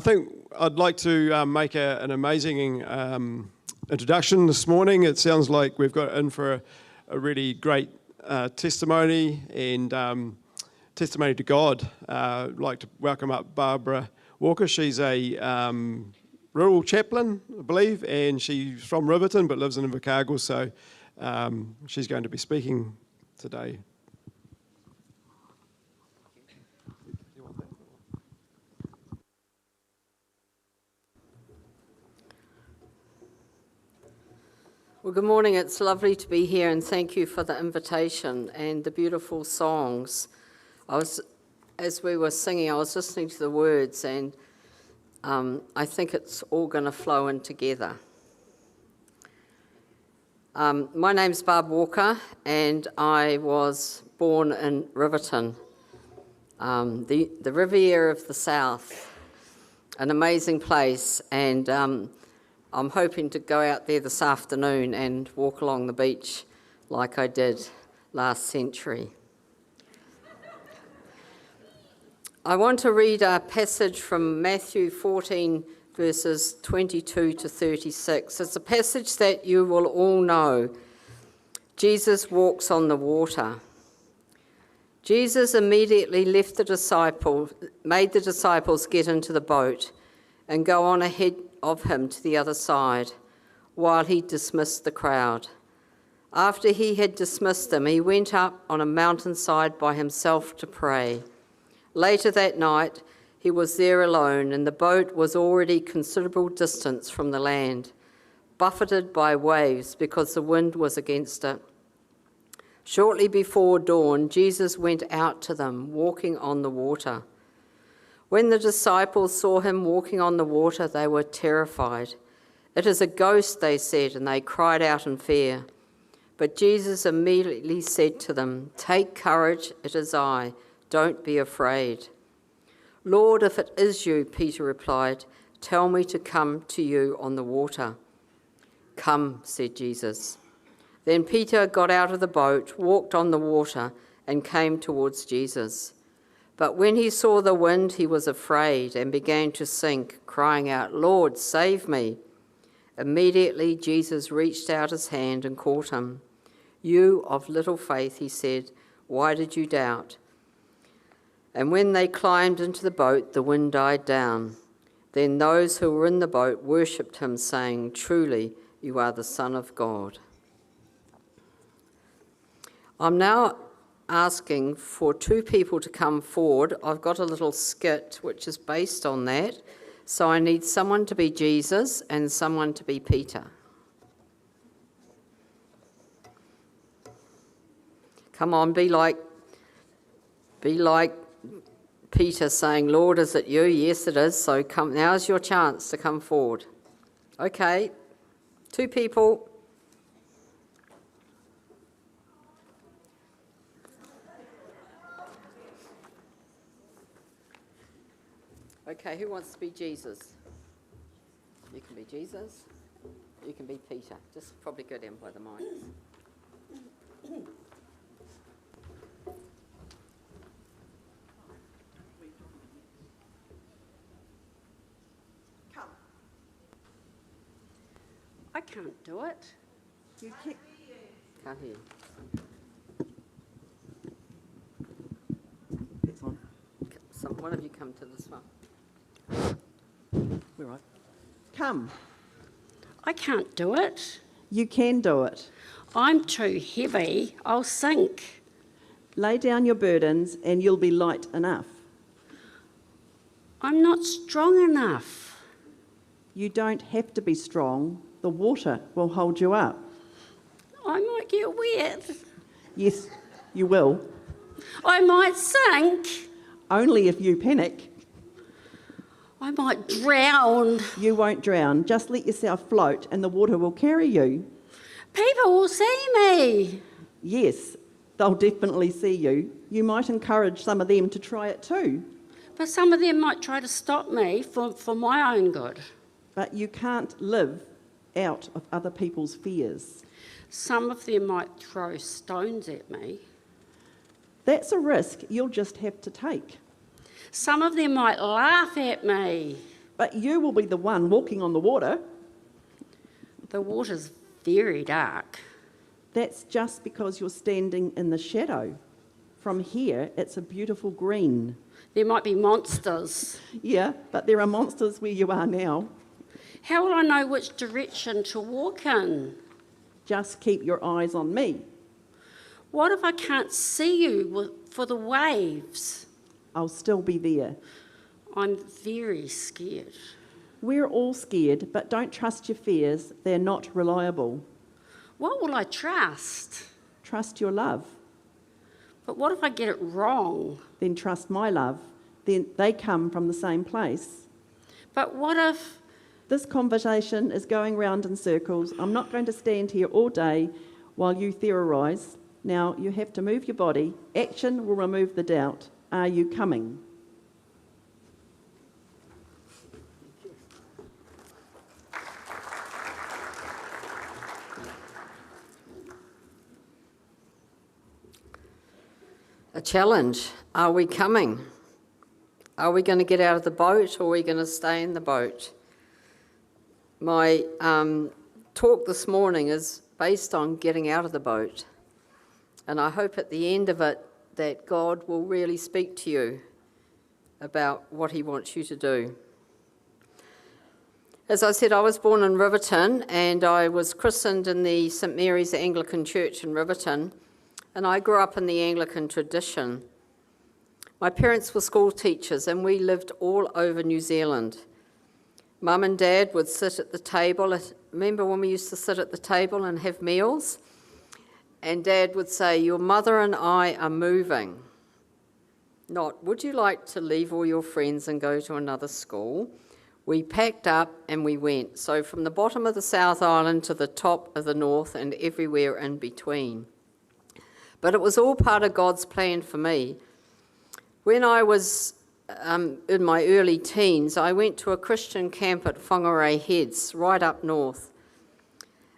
think I'd like to make an amazing introduction this morning. It sounds like we've got in for a really great testimony and testimony to God. I'd like to welcome up Barbara Walker. She's a rural chaplain, I believe, and she's from Riverton but lives in Invercargill, so she's going to be speaking today. Well, good morning. It's lovely to be here, and thank you for the invitation and the beautiful songs. As we were singing, I was listening to the words, and I think it's all going to flow in together. My name's Barb Walker, and I was born in Riverton, the Riviera of the South, an amazing place, and I'm hoping to go out there this afternoon and walk along the beach like I did last century. I want to read a passage from Matthew 14, verses 22 to 36. It's a passage that you will all know. Jesus walks on the water. Jesus immediately made the disciples get into the boat and go on ahead of him to the other side, while he dismissed the crowd. After he had dismissed them, he went up on a mountainside by himself to pray. Later that night, he was there alone, and the boat was already considerable distance from the land, buffeted by waves because the wind was against it. Shortly before dawn, Jesus went out to them, walking on the water. When the disciples saw him walking on the water, they were terrified. "It is a ghost," they said, and they cried out in fear. But Jesus immediately said to them, "Take courage, it is I. Don't be afraid." "Lord, if it is you," Peter replied, "tell me to come to you on the water." "Come," said Jesus. Then Peter got out of the boat, walked on the water, and came towards Jesus. But when he saw the wind, he was afraid and began to sink, crying out, "Lord, save me." Immediately Jesus reached out his hand and caught him. "You of little faith," he said, "why did you doubt?" And when they climbed into the boat, the wind died down. Then those who were in the boat worshipped him, saying, "Truly, you are the Son of God." I'm now asking for two people to come forward. I've got a little skit which is based on that. So I need someone to be Jesus and someone to be Peter. Come on, be like Peter saying, "Lord, is it you?" "Yes, it is." So come, now's your chance to come forward. Okay, two people. Okay, who wants to be Jesus? You can be Jesus. You can be Peter. Just probably go down by the mics. Come. I can't do it. You can't. Can't hear you. That's on. One of you come to this one. We're right. Come. I can't do it. You can do it. I'm too heavy. I'll sink. Lay down your burdens and you'll be light enough. I'm not strong enough. You don't have to be strong. The water will hold you up. I might get wet. Yes, you will. I might sink. Only if you panic. I might drown. You won't drown. Just let yourself float and the water will carry you. People will see me. Yes, they'll definitely see you. You might encourage some of them to try it too. But some of them might try to stop me for my own good. But you can't live out of other people's fears. Some of them might throw stones at me. That's a risk you'll just have to take. Some of them might laugh at me. but you will be the one walking on the water. The water's very dark. That's just because you're standing in the shadow. From here, it's a beautiful green. There might be monsters. Yeah, but there are monsters where you are now. How will I know which direction to walk in? Just keep your eyes on me. What if I can't see you for the waves? I'll still be there. I'm very scared. We're all scared, but don't trust your fears. They're not reliable. What will I trust? Trust your love. But what if I get it wrong? Then trust my love. Then they come from the same place. But what if... This conversation is going round in circles. I'm not going to stand here all day while you theorise. Now, you have to move your body. Action will remove the doubt. Are you coming? A challenge. Are we coming? Are we going to get out of the boat, or are we going to stay in the boat? My talk this morning is based on getting out of the boat. And I hope at the end of it that God will really speak to you about what he wants you to do. As I said, I was born in Riverton, and I was christened in the St Mary's Anglican Church in Riverton, and I grew up in the Anglican tradition. My parents were school teachers, and we lived all over New Zealand. Mum and Dad would sit at the table. Remember when we used to sit at the table and have meals? And Dad would say, "Your mother and I are moving." Not, "Would you like to leave all your friends and go to another school?" We packed up and we went. So from the bottom of the South Island to the top of the North and everywhere in between. But it was all part of God's plan for me. When I was in my early teens, I went to a Christian camp at Whangarei Heads, right up north.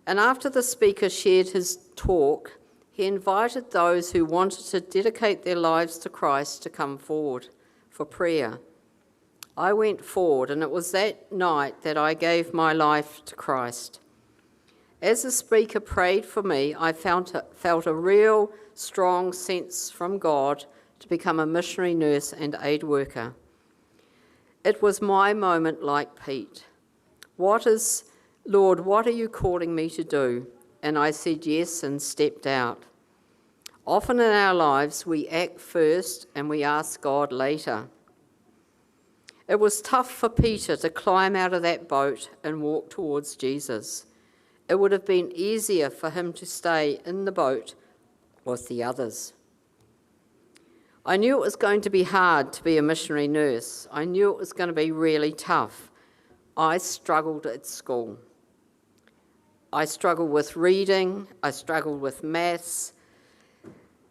And after the speaker shared his talk, he invited those who wanted to dedicate their lives to Christ to come forward for prayer. I went forward, and it was that night that I gave my life to Christ. As the speaker prayed for me, I felt a real strong sense from God to become a missionary nurse and aid worker. It was my moment like Pete. Lord, what are you calling me to do? And I said yes and stepped out. Often in our lives, we act first and we ask God later. It was tough for Peter to climb out of that boat and walk towards Jesus. It would have been easier for him to stay in the boat with the others. I knew it was going to be hard to be a missionary nurse. I knew it was going to be really tough. I struggled at school. I struggled with reading, I struggled with maths,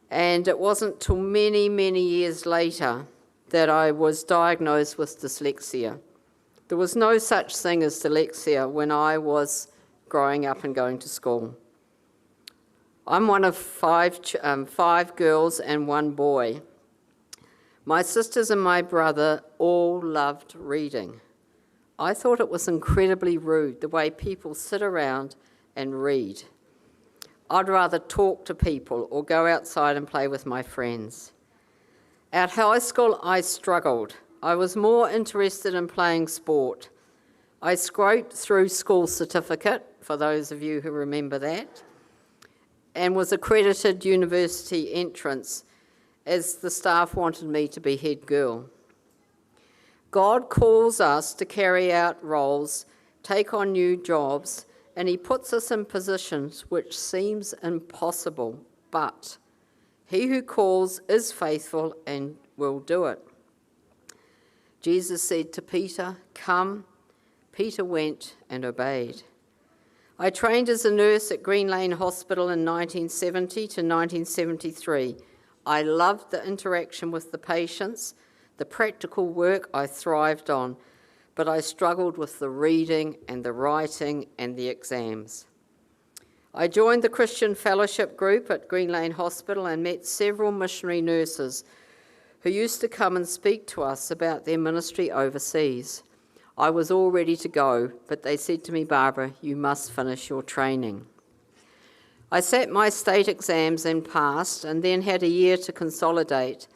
and it wasn't till many, many years later that I was diagnosed with dyslexia. There was no such thing as dyslexia when I was growing up and going to school. I'm one of five girls and one boy. My sisters and my brother all loved reading. I thought it was incredibly rude, the way people sit around and read. I'd rather talk to people or go outside and play with my friends. At high school, I struggled. I was more interested in playing sport. I scraped through school certificate, for those of you who remember that, and was accredited university entrance as the staff wanted me to be head girl. God calls us to carry out roles, take on new jobs, and he puts us in positions which seems impossible, but he who calls is faithful and will do it. Jesus said to Peter, "Come." Peter went and obeyed. I trained as a nurse at Green Lane Hospital in 1970 to 1973. I loved the interaction with the patients, the practical work I thrived on, but I struggled with the reading and the writing and the exams. I joined the Christian Fellowship group at Green Lane Hospital and met several missionary nurses who used to come and speak to us about their ministry overseas. I was all ready to go, but they said to me, "Barbara, you must finish your training." I sat my state exams and passed, and then had a year to consolidate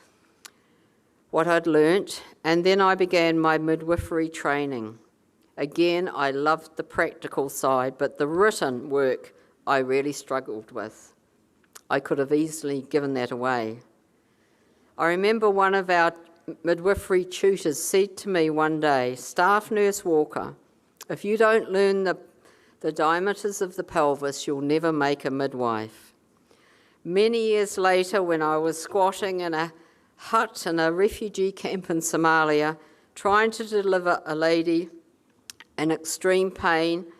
what I'd learnt, and then I began my midwifery training. Again, I loved the practical side, but the written work I really struggled with. I could have easily given that away. I remember one of our midwifery tutors said to me one day, "Staff Nurse Walker, if you don't learn the diameters of the pelvis, you'll never make a midwife." Many years later, when I was squatting in a hut in a refugee camp in Somalia, trying to deliver a lady in extreme pain,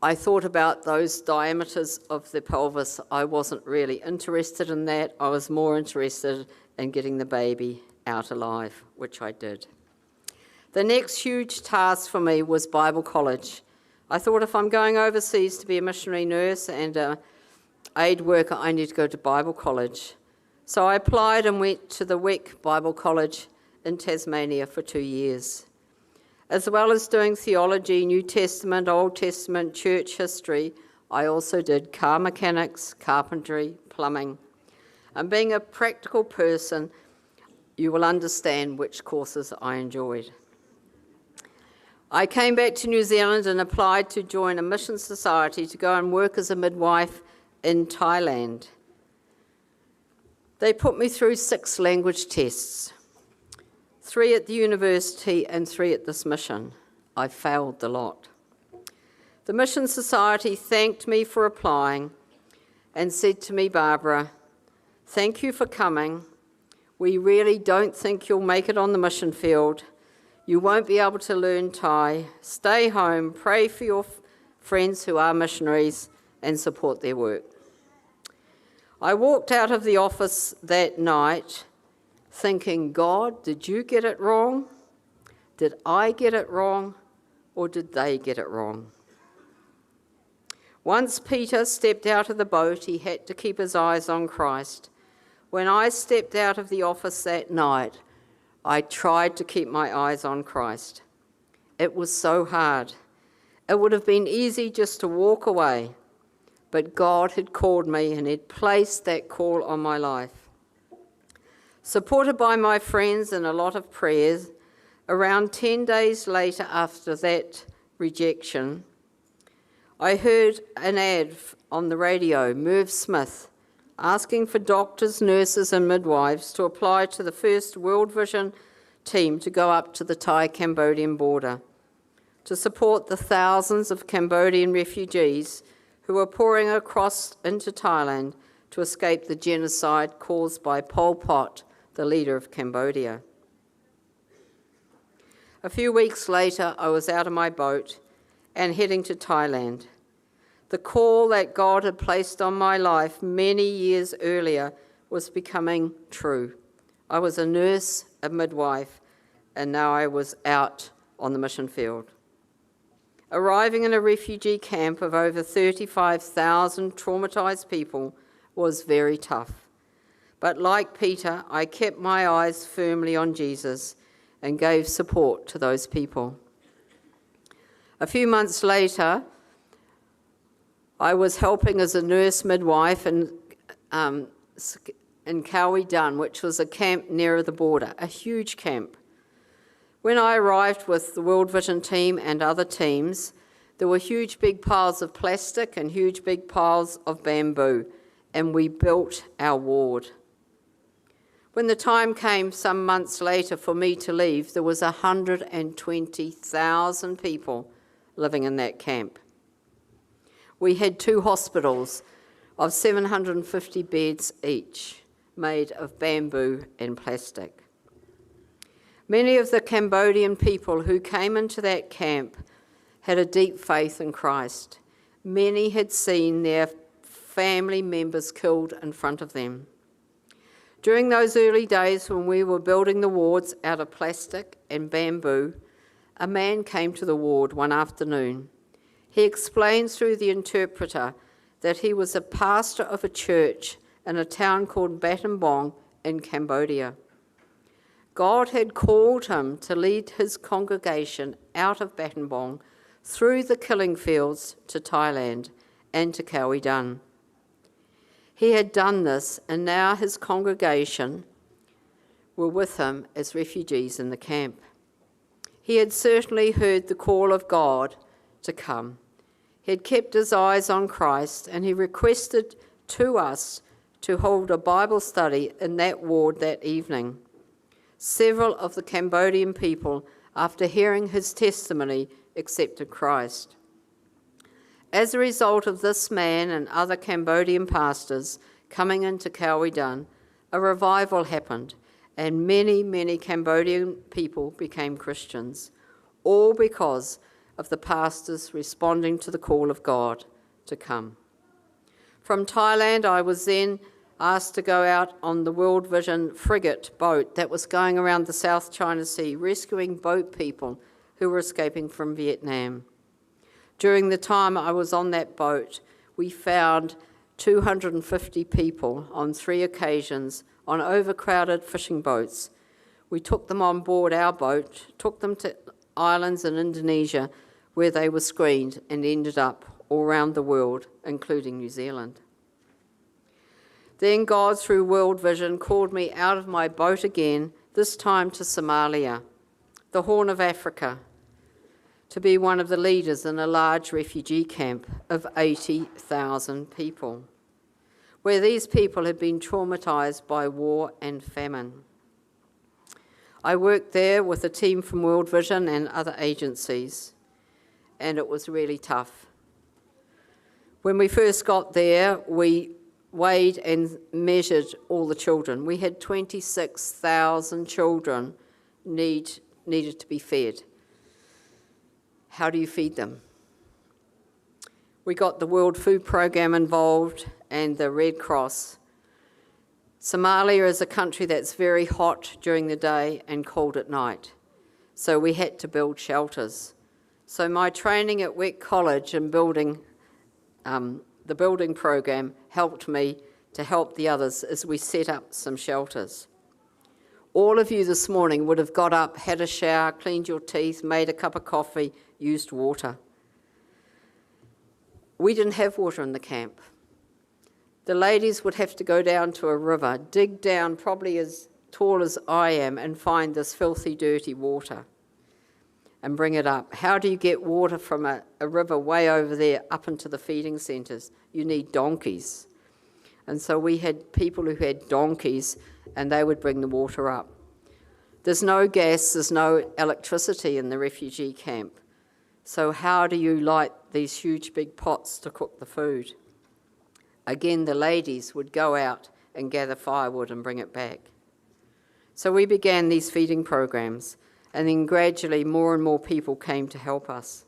I thought about those diameters of the pelvis. I wasn't really interested in that. I was more interested in getting the baby out alive, which I did. The next huge task for me was Bible college. I thought if I'm going overseas to be a missionary nurse and an aid worker, I need to go to Bible college. So I applied and went to the WEC Bible College in Tasmania for 2 years. As well as doing theology, New Testament, Old Testament, church history, I also did car mechanics, carpentry, plumbing. And being a practical person, you will understand which courses I enjoyed. I came back to New Zealand and applied to join a mission society to go and work as a midwife in Thailand. They put me through 6 language tests. 3 at the university and 3 at this mission. I failed the lot. The Mission Society thanked me for applying and said to me, "Barbara, thank you for coming. We really don't think you'll make it on the mission field. You won't be able to learn Thai. Stay home, pray for your friends who are missionaries and support their work." I walked out of the office that night thinking, "God, did you get it wrong? Did I get it wrong? Or did they get it wrong?" Once Peter stepped out of the boat, he had to keep his eyes on Christ. When I stepped out of the office that night, I tried to keep my eyes on Christ. It was so hard. It would have been easy just to walk away, but God had called me and had placed that call on my life. Supported by my friends and a lot of prayers, around 10 days later after that rejection, I heard an ad on the radio, Merv Smith, asking for doctors, nurses and midwives to apply to the first World Vision team to go up to the Thai-Cambodian border to support the thousands of Cambodian refugees who were pouring across into Thailand to escape the genocide caused by Pol Pot, the leader of Cambodia. A few weeks later, I was out of my boat and heading to Thailand. The call that God had placed on my life many years earlier was becoming true. I was a nurse, a midwife, and now I was out on the mission field. Arriving in a refugee camp of over 35,000 traumatised people was very tough. But like Peter, I kept my eyes firmly on Jesus and gave support to those people. A few months later, I was helping as a nurse midwife in Kawi Dun, which was a camp near the border, a huge camp. When I arrived with the World Vision team and other teams, there were huge big piles of plastic and huge big piles of bamboo, and we built our ward. When the time came some months later for me to leave, there was 120,000 people living in that camp. We had 2 hospitals of 750 beds each, made of bamboo and plastic. Many of the Cambodian people who came into that camp had a deep faith in Christ. Many had seen their family members killed in front of them. During those early days when we were building the wards out of plastic and bamboo, a man came to the ward one afternoon. He explained through the interpreter that he was a pastor of a church in a town called Battambang in Cambodia. God had called him to lead his congregation out of Battambang through the killing fields to Thailand and to Kaui Dan. He had done this, and now his congregation were with him as refugees in the camp. He had certainly heard the call of God to come. He had kept his eyes on Christ, and he requested to us to hold a Bible study in that ward that evening. Several of the Cambodian people, after hearing his testimony, accepted Christ. As a result of this man and other Cambodian pastors coming into Kaui Dan, a revival happened, and many Cambodian people became Christians, all because of the pastors responding to the call of God to come. From Thailand, I was then asked to go out on the World Vision frigate boat that was going around the South China Sea, rescuing boat people who were escaping from Vietnam. During the time I was on that boat, we found 250 people on 3 occasions on overcrowded fishing boats. We took them on board our boat, took them to islands in Indonesia where they were screened, and ended up all around the world, including New Zealand. Then God, through World Vision, called me out of my boat again, this time to Somalia, the Horn of Africa, to be one of the leaders in a large refugee camp of 80,000 people, where these people had been traumatised by war and famine. I worked there with a team from World Vision and other agencies, and it was really tough. When we first got there, we weighed and measured all the children. We had 26,000 children needed to be fed. How do you feed them? We got the World Food Programme involved and the Red Cross. Somalia is a country that's very hot during the day and cold at night, so we had to build shelters. So my training at Wet College and building the building program helped me to help the others as we set up some shelters. All of you this morning would have got up, had a shower, cleaned your teeth, made a cup of coffee, used water. We didn't have water in the camp. The ladies would have to go down to a river, dig down probably as tall as I am, and find this filthy, dirty water and bring it up. How do you get water from a river way over there up into the feeding centres? You need donkeys. And so we had people who had donkeys, and they would bring the water up. There's no gas, there's no electricity in the refugee camp. So how do you light these huge big pots to cook the food? Again, the ladies would go out and gather firewood and bring it back. So we began these feeding programs, and then gradually more and more people came to help us.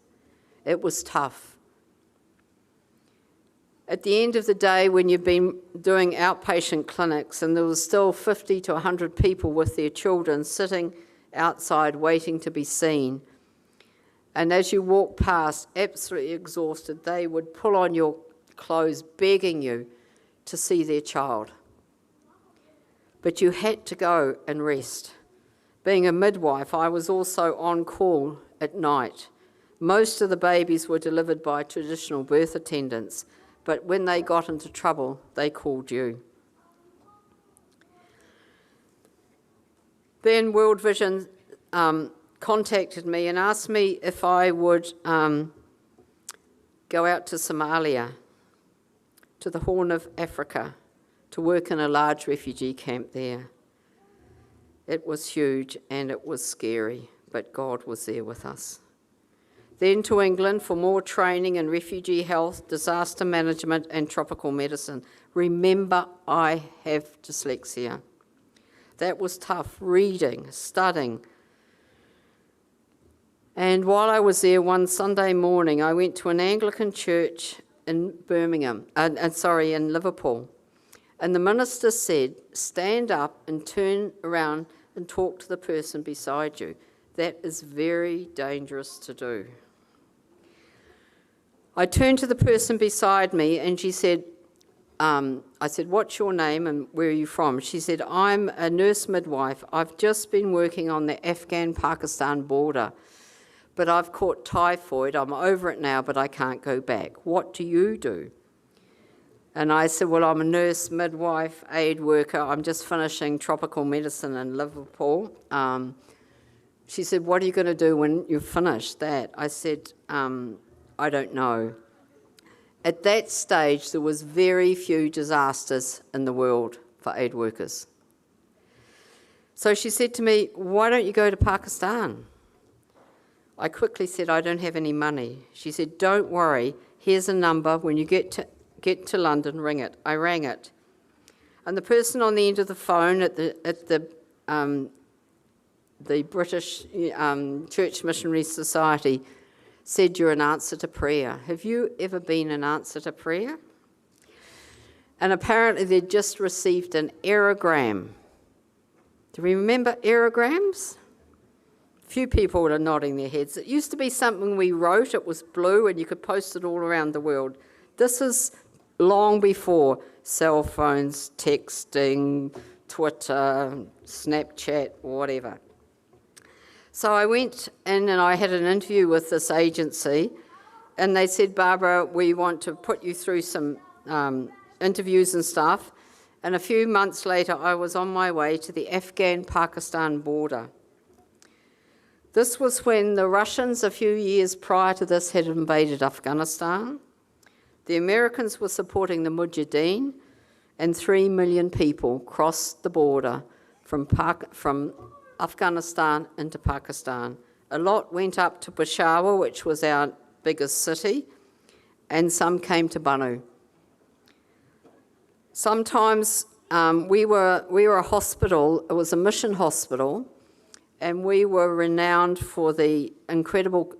It was tough. At the end of the day, when you've been doing outpatient clinics and there was still 50 to 100 people with their children sitting outside waiting to be seen, and as you walk past, absolutely exhausted, they would pull on your clothes begging you to see their child. But you had to go and rest. Being a midwife, I was also on call at night. Most of the babies were delivered by traditional birth attendants, but when they got into trouble, they called you. Then World Vision contacted me and asked me if I would go out to Somalia, to the Horn of Africa, to work in a large refugee camp there. It was huge and it was scary, but God was there with us. Then to England for more training in refugee health, disaster management and tropical medicine. Remember, I have dyslexia. That was tough, reading, studying. And while I was there one Sunday morning, I went to an Anglican church in in Liverpool. And the minister said, stand up and turn around and talk to the person beside you. That is very dangerous to do. I turned to the person beside me and she said, I said, what's your name and where are you from? She said, I'm a nurse midwife. I've just been working on the Afghan-Pakistan border, but I've caught typhoid. I'm over it now, but I can't go back. What do you do? And I said, well, I'm a nurse, midwife, aid worker. I'm just finishing tropical medicine in Liverpool. She said, what are you going to do when you've finished that? I said, I don't know. At that stage, there was very few disasters in the world for aid workers. So she said to me, why don't you go to Pakistan? I quickly said, I don't have any money. She said, don't worry, here's a number. When you get to London, ring it. I rang it. And the person on the end of the phone at the British Church Missionary Society said, you're an answer to prayer. Have you ever been an answer to prayer? And apparently they'd just received an aerogram. Do we remember aerograms? A few people are nodding their heads. It used to be something we wrote. It was blue and you could post it all around the world. This is long before cell phones, texting, Twitter, Snapchat, whatever. So I went in and I had an interview with this agency, and they said, Barbara, we want to put you through some interviews and stuff. And a few months later, I was on my way to the Afghan-Pakistan border. This was when the Russians, a few years prior to this, had invaded Afghanistan. The Americans were supporting the Mujahideen, and 3 million people crossed the border from Afghanistan into Pakistan. A lot went up to Peshawar, which was our biggest city, and some came to Banu. Sometimes we were a hospital, it was a mission hospital, and we were renowned for the incredible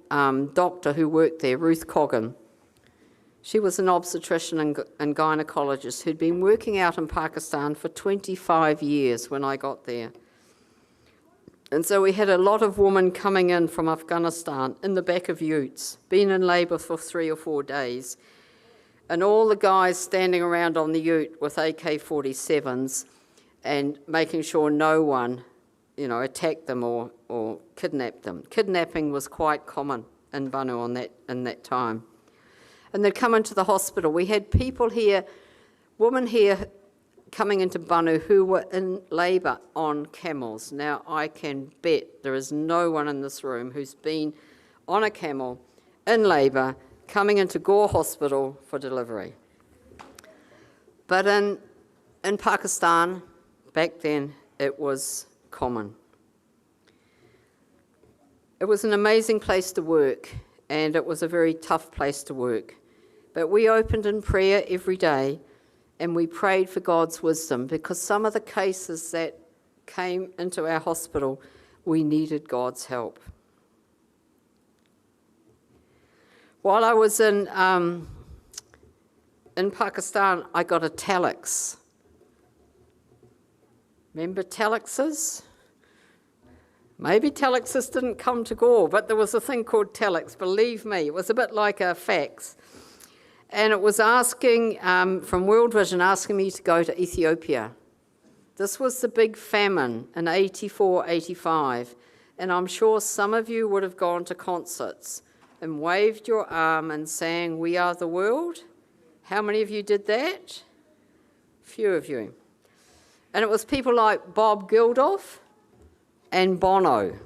doctor who worked there, Ruth Coggin. She was an obstetrician and gynecologist who'd been working out in Pakistan for 25 years when I got there. And so we had a lot of women coming in from Afghanistan in the back of utes, been in labour for 3 or 4 days, and all the guys standing around on the ute with AK-47s and making sure no one, attacked them or kidnapped them. Kidnapping was quite common in Banu in that time. And they'd come into the hospital. We had people here, women here, coming into Banu who were in labour on camels. Now, I can bet there is no one in this room who's been on a camel in labour coming into Gore Hospital for delivery. But in Pakistan, back then, it was common. It was an amazing place to work, and it was a very tough place to work. But we opened in prayer every day, and we prayed for God's wisdom, because some of the cases that came into our hospital, we needed God's help. While I was in Pakistan, I got a telex. Remember telexes? Maybe telexes didn't come to Gore, but there was a thing called telex, believe me. It was a bit like a fax. And it was asking, from World Vision, asking me to go to Ethiopia. This was the big famine in 84, 85. And I'm sure some of you would have gone to concerts and waved your arm and sang, "We Are the World." How many of you did that? Few of you. And it was people like Bob Geldof and Bono.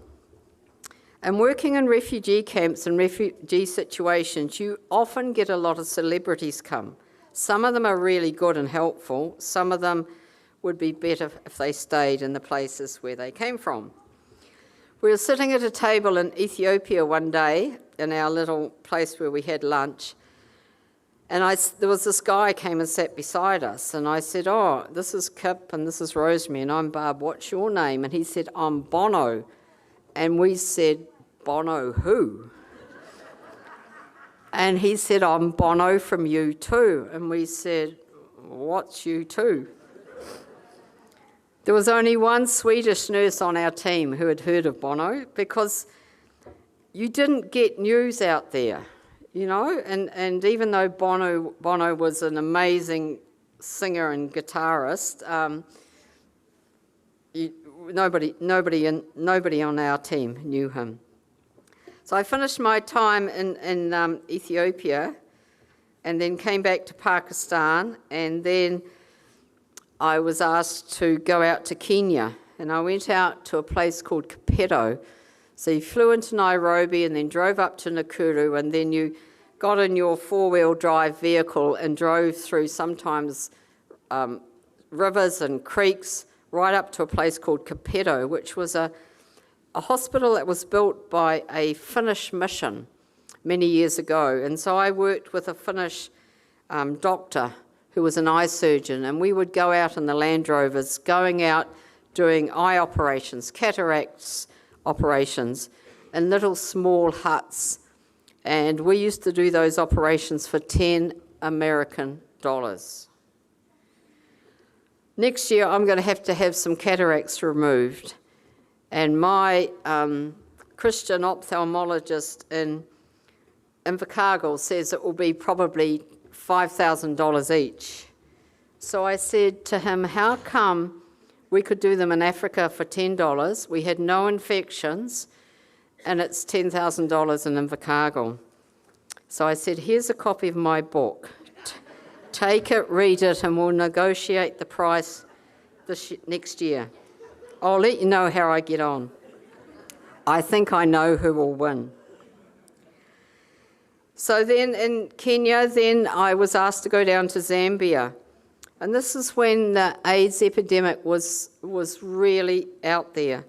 And working in refugee camps and refugee situations, you often get a lot of celebrities come. Some of them are really good and helpful. Some of them would be better if they stayed in the places where they came from. We were sitting at a table in Ethiopia one day in our little place where we had lunch. And there was this guy came and sat beside us. And I said, "Oh, this is Kip and this is Rosemary and I'm Barb. What's your name?" And he said, "I'm Bono." And we said, "Bono who?" And he said, "I'm Bono from U2." And we said, "What's U2?" There was only one Swedish nurse on our team who had heard of Bono, because you didn't get news out there, and even though Bono was an amazing singer and guitarist. Nobody on our team knew him. So I finished my time in Ethiopia and then came back to Pakistan, and then I was asked to go out to Kenya, and I went out to a place called Kapedo. So you flew into Nairobi and then drove up to Nakuru, and then you got in your four-wheel drive vehicle and drove through sometimes rivers and creeks right up to a place called Kapedo, which was a hospital that was built by a Finnish mission many years ago. And so I worked with a Finnish doctor who was an eye surgeon, and we would go out in the Land Rovers, going out doing eye operations, cataracts operations, in little small huts. And we used to do those operations for $10 American. Next year, I'm going to have some cataracts removed. And my Christian ophthalmologist in Invercargill says it will be probably $5,000 each. So I said to him, how come we could do them in Africa for $10, we had no infections, and it's $10,000 in Invercargill? So I said, here's a copy of my book. Take it, read it, and we'll negotiate the price next year. I'll let you know how I get on. I think I know who will win. So then in Kenya, then I was asked to go down to Zambia. And this is when the AIDS epidemic was really out there.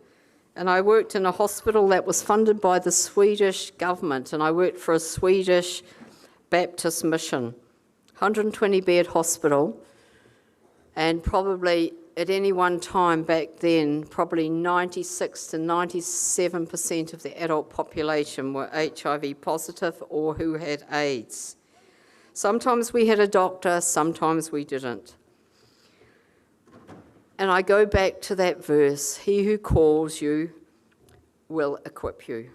And I worked in a hospital that was funded by the Swedish government, and I worked for a Swedish Baptist mission, 120-bed hospital, and probably at any one time back then, probably 96 to 97% of the adult population were HIV positive or who had AIDS. Sometimes we had a doctor, sometimes we didn't. And I go back to that verse, he who calls you will equip you.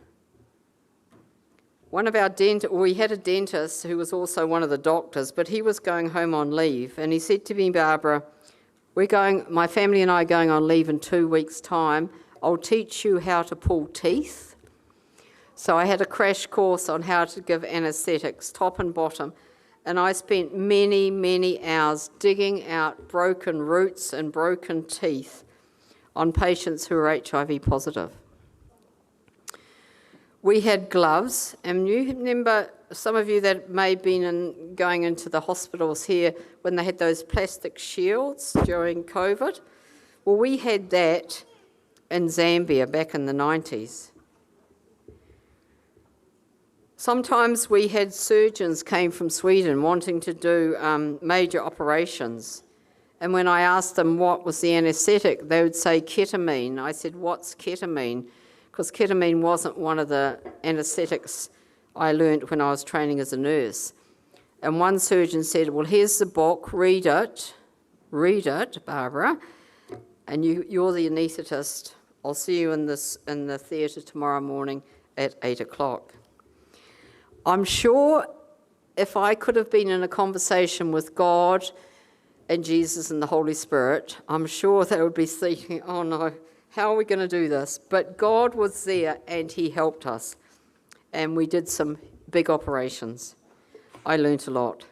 We had a dentist who was also one of the doctors, but he was going home on leave, and he said to me, Barbara, my family and I are going on leave in 2 weeks' time. I'll teach you how to pull teeth. So I had a crash course on how to give anaesthetics, top and bottom, and I spent many, many hours digging out broken roots and broken teeth on patients who were HIV positive. We had gloves, and you remember, some of you that may have been going into the hospitals here when they had those plastic shields during COVID. Well, we had that in Zambia back in the 90s. Sometimes we had surgeons came from Sweden wanting to do major operations. And when I asked them what was the anaesthetic, they would say ketamine. I said, what's ketamine? Because ketamine wasn't one of the anaesthetics I learned when I was training as a nurse. And one surgeon said, well, here's the book, read it, Barbara, and you're the anaesthetist. I'll see you in the theatre tomorrow morning at 8 o'clock. I'm sure if I could have been in a conversation with God and Jesus and the Holy Spirit, I'm sure they would be thinking, oh no, how are we going to do this? But God was there and he helped us. And we did some big operations. I learnt a lot.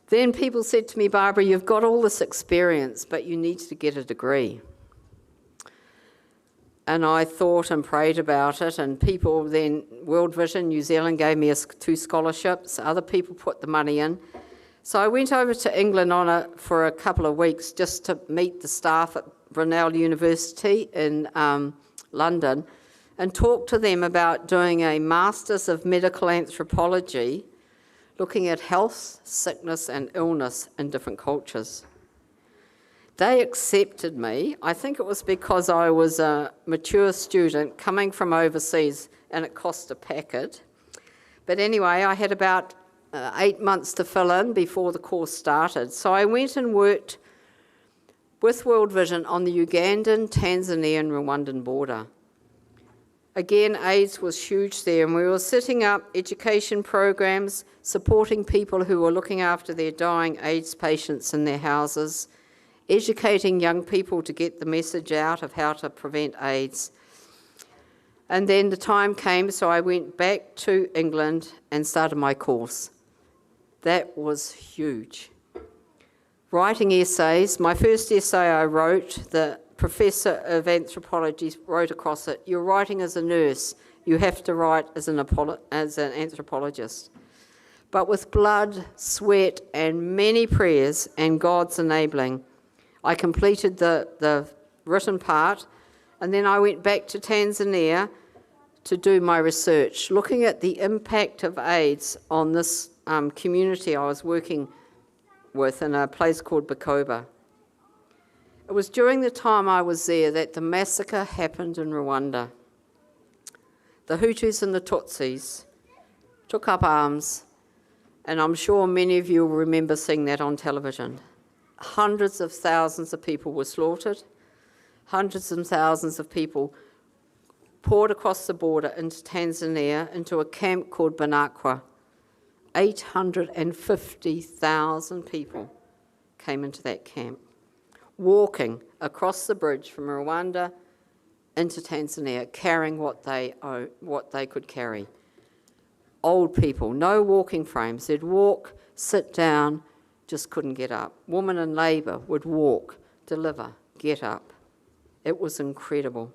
Then people said to me, Barbara, you've got all this experience, but you need to get a degree. And I thought and prayed about it, and people then, World Vision New Zealand gave me 2 scholarships, other people put the money in. So I went over to England for a couple of weeks just to meet the staff at Brunel University in London and talk to them about doing a Masters of Medical Anthropology, looking at health, sickness and illness in different cultures. They accepted me. I think it was because I was a mature student coming from overseas and it cost a packet. But anyway, I had about 8 months to fill in before the course started. So I went and worked with World Vision on the Ugandan, Tanzanian, Rwandan border. Again, AIDS was huge there, and we were setting up education programs, supporting people who were looking after their dying AIDS patients in their houses, educating young people to get the message out of how to prevent AIDS. And then the time came, so I went back to England and started my course. That was huge. Writing essays, my first essay I wrote, the professor of anthropology wrote across it, "You're writing as a nurse, you have to write as an anthropologist." But with blood, sweat, and many prayers and God's enabling, I completed the written part, and then I went back to Tanzania to do my research, looking at the impact of AIDS on this community I was working with in a place called Bukoba. It was during the time I was there that the massacre happened in Rwanda. The Hutus and the Tutsis took up arms, and I'm sure many of you will remember seeing that on television. Hundreds of thousands of people were slaughtered. Hundreds of thousands of people poured across the border into Tanzania, into a camp called Banakwa. 850,000 people came into that camp, walking across the bridge from Rwanda into Tanzania, carrying what they could carry. Old people, no walking frames. They'd walk, sit down, just couldn't get up. Women in labour would walk, deliver, get up. It was incredible.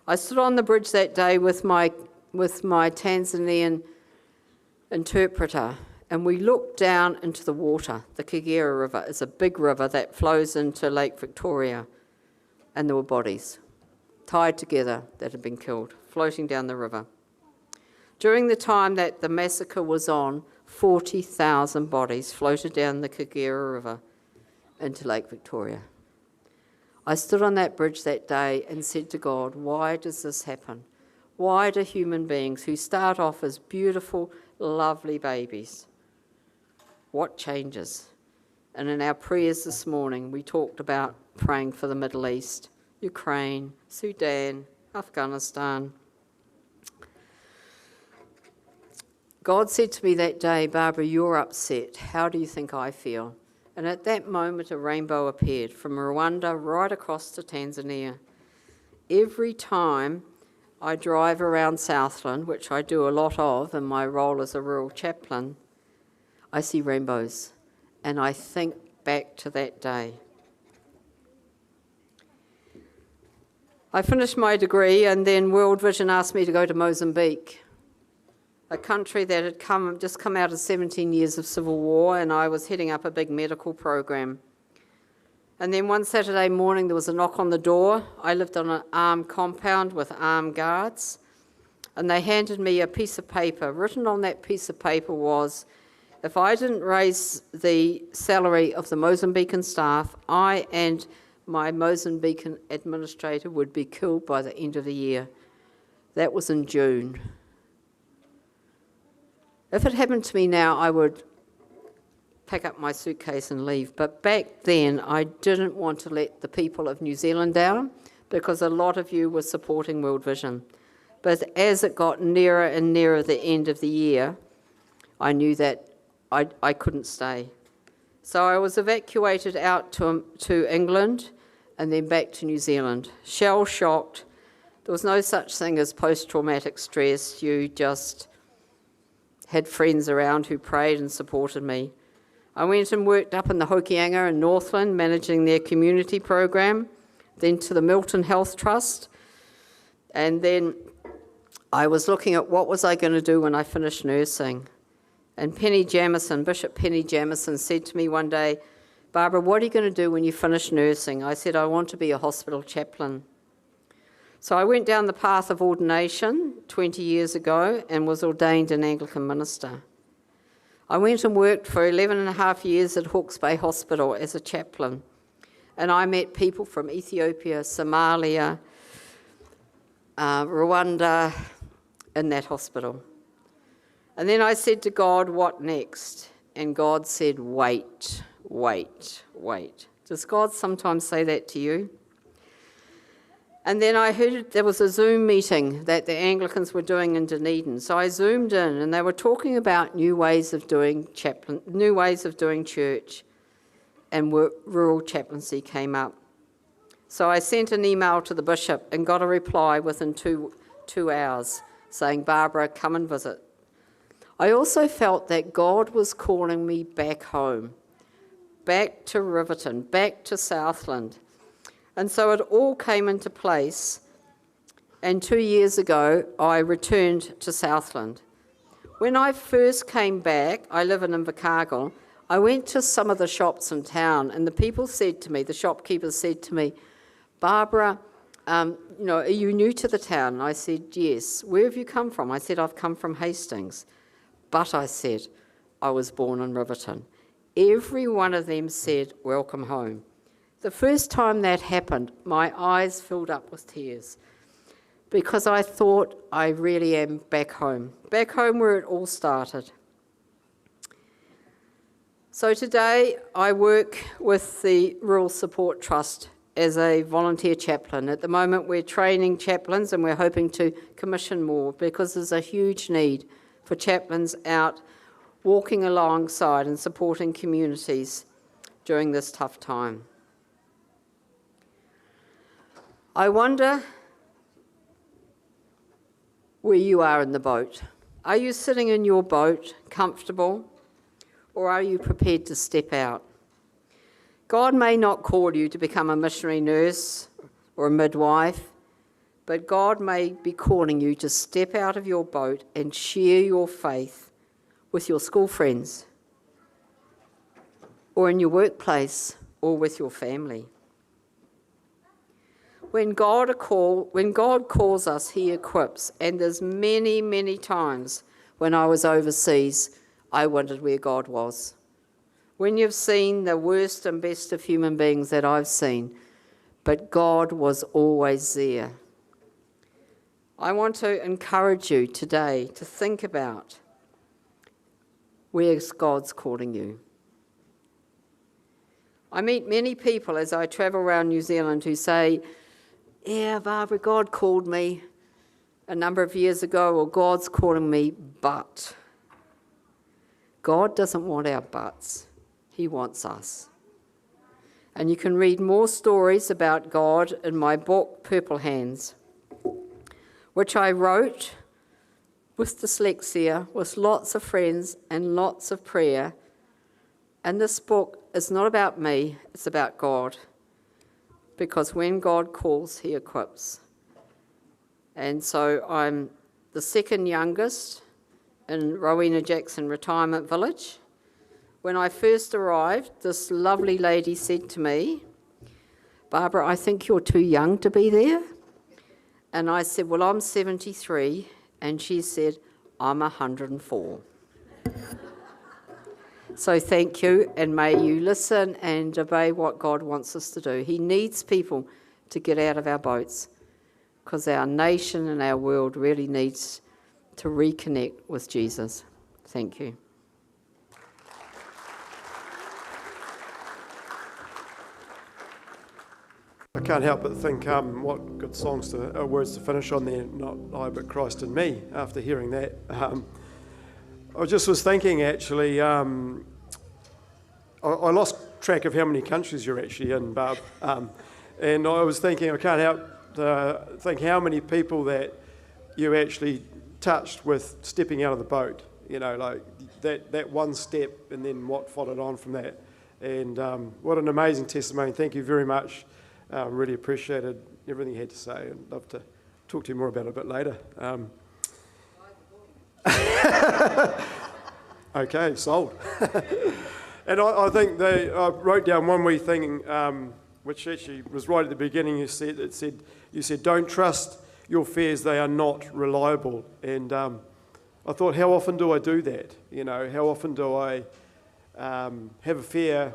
I stood on the bridge that day with my Tanzanian interpreter, and we looked down into the water. The Kagera River is a big river that flows into Lake Victoria, and there were bodies tied together that had been killed, floating down the river. During the time that the massacre was on, 40,000 bodies floated down the Kagera River into Lake Victoria. I stood on that bridge that day and said to God, why does this happen? Why do human beings who start off as beautiful, lovely babies, what changes? And in our prayers this morning, we talked about praying for the Middle East, Ukraine, Sudan, Afghanistan. God said to me that day, Barbara, you're upset. How do you think I feel? And at that moment, a rainbow appeared from Rwanda right across to Tanzania. Every time I drive around Southland, which I do a lot of in my role as a rural chaplain, I see rainbows, and I think back to that day. I finished my degree, and then World Vision asked me to go to Mozambique, a country that had just come out of 17 years of civil war, and I was heading up a big medical program. And then one Saturday morning, there was a knock on the door. I lived on an armed compound with armed guards, and they handed me a piece of paper. Written on that piece of paper was, if I didn't raise the salary of the Mozambican staff, I and my Mozambican administrator would be killed by the end of the year. That was in June. If it happened to me now, I would pack up my suitcase and leave. But back then, I didn't want to let the people of New Zealand down because a lot of you were supporting World Vision. But as it got nearer and nearer the end of the year, I knew that I couldn't stay. So I was evacuated out to England and then back to New Zealand. Shell-shocked. There was no such thing as post-traumatic stress. You just had friends around who prayed and supported me. I went and worked up in the Hokianga in Northland, managing their community program, then to the Milton Health Trust, and then I was looking at what was I going to do when I finished nursing. And Bishop Penny Jamison said to me one day, Barbara, what are you going to do when you finish nursing? I said, I want to be a hospital chaplain. So I went down the path of ordination 20 years ago and was ordained an Anglican minister. I went and worked for 11 and a half years at Hawke's Bay Hospital as a chaplain. And I met people from Ethiopia, Somalia, Rwanda in that hospital. And then I said to God, what next? And God said, wait, wait, wait. Does God sometimes say that to you? And then I heard there was a Zoom meeting that the Anglicans were doing in Dunedin. So I zoomed in, and they were talking about new ways of doing church, and rural chaplaincy came up. So I sent an email to the bishop and got a reply within two hours saying, Barbara, come and visit. I also felt that God was calling me back home, back to Riverton, back to Southland. And so it all came into place, and 2 years ago I returned to Southland. When I first came back, I live in Invercargill, I went to some of the shops in town, and the shopkeepers said to me, Barbara, are you new to the town? And I said, yes. Where have you come from? I said, I've come from Hastings. But I said, I was born in Riverton. Every one of them said, welcome home. The first time that happened, my eyes filled up with tears because I thought I really am back home where it all started. So today I work with the Rural Support Trust as a volunteer chaplain. At the moment we're training chaplains and we're hoping to commission more because there's a huge need for chaplains out walking alongside and supporting communities during this tough time. I wonder where you are in the boat. Are you sitting in your boat, comfortable, or are you prepared to step out? God may not call you to become a missionary nurse or a midwife, but God may be calling you to step out of your boat and share your faith with your school friends, or in your workplace, or with your family. When God calls us, He equips. And there's many, many times when I was overseas, I wondered where God was. When you've seen the worst and best of human beings that I've seen, but God was always there. I want to encourage you today to think about where God's calling you. I meet many people as I travel around New Zealand who say, yeah, Barbara, God called me a number of years ago, or God's calling me, but. God doesn't want our buts. He wants us. And you can read more stories about God in my book, Purple Hands, which I wrote with dyslexia, with lots of friends and lots of prayer. And this book is not about me, it's about God. Because when God calls, He equips. And so I'm the second youngest in Rowena Jackson Retirement Village. When I first arrived, this lovely lady said to me, Barbara, I think you're too young to be there. And I said, well, I'm 73. And she said, I'm 104. So thank you, and may you listen and obey what God wants us to do. He needs people to get out of our boats because our nation and our world really needs to reconnect with Jesus. Thank you. I can't help but think what good words to finish on there, not I but Christ in me, after hearing that. I just was thinking, actually, I lost track of how many countries you're actually in, Barb. And I was thinking, I can't help think how many people that you actually touched with stepping out of the boat, like that one step and then what followed on from that. And what an amazing testimony. Thank you very much. Really appreciated everything you had to say. I'd love to talk to you more about it a bit later. Okay, sold. And I think I wrote down one wee thing, which actually was right at the beginning. You said, don't trust your fears, they are not reliable. And I thought, how often do I do that? How often do I have a fear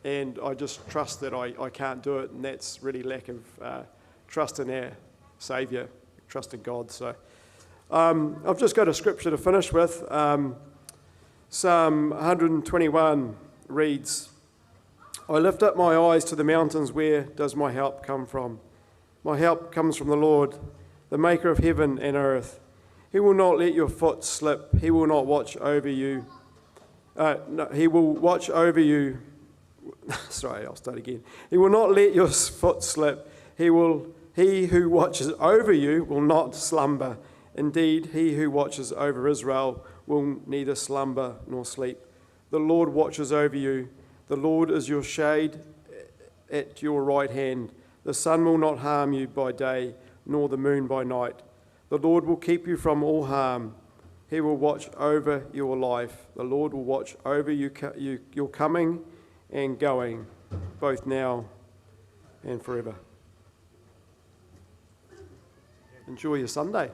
and I just trust that I can't do it, and that's really lack of trust in our Saviour, trust in God. So I've just got a scripture to finish with. Psalm 121 reads, I lift up my eyes to the mountains, where does my help come from? My help comes from the Lord, the maker of heaven and earth. He will not let your foot slip. He will not watch over you. He will watch over you. Sorry, I'll start again. He will not let your foot slip. He who watches over you will not slumber. Indeed, he who watches over Israel will neither slumber nor sleep. The Lord watches over you. The Lord is your shade at your right hand. The sun will not harm you by day, nor the moon by night. The Lord will keep you from all harm. He will watch over your life. The Lord will watch over your coming and going, both now and forever. Enjoy your Sunday.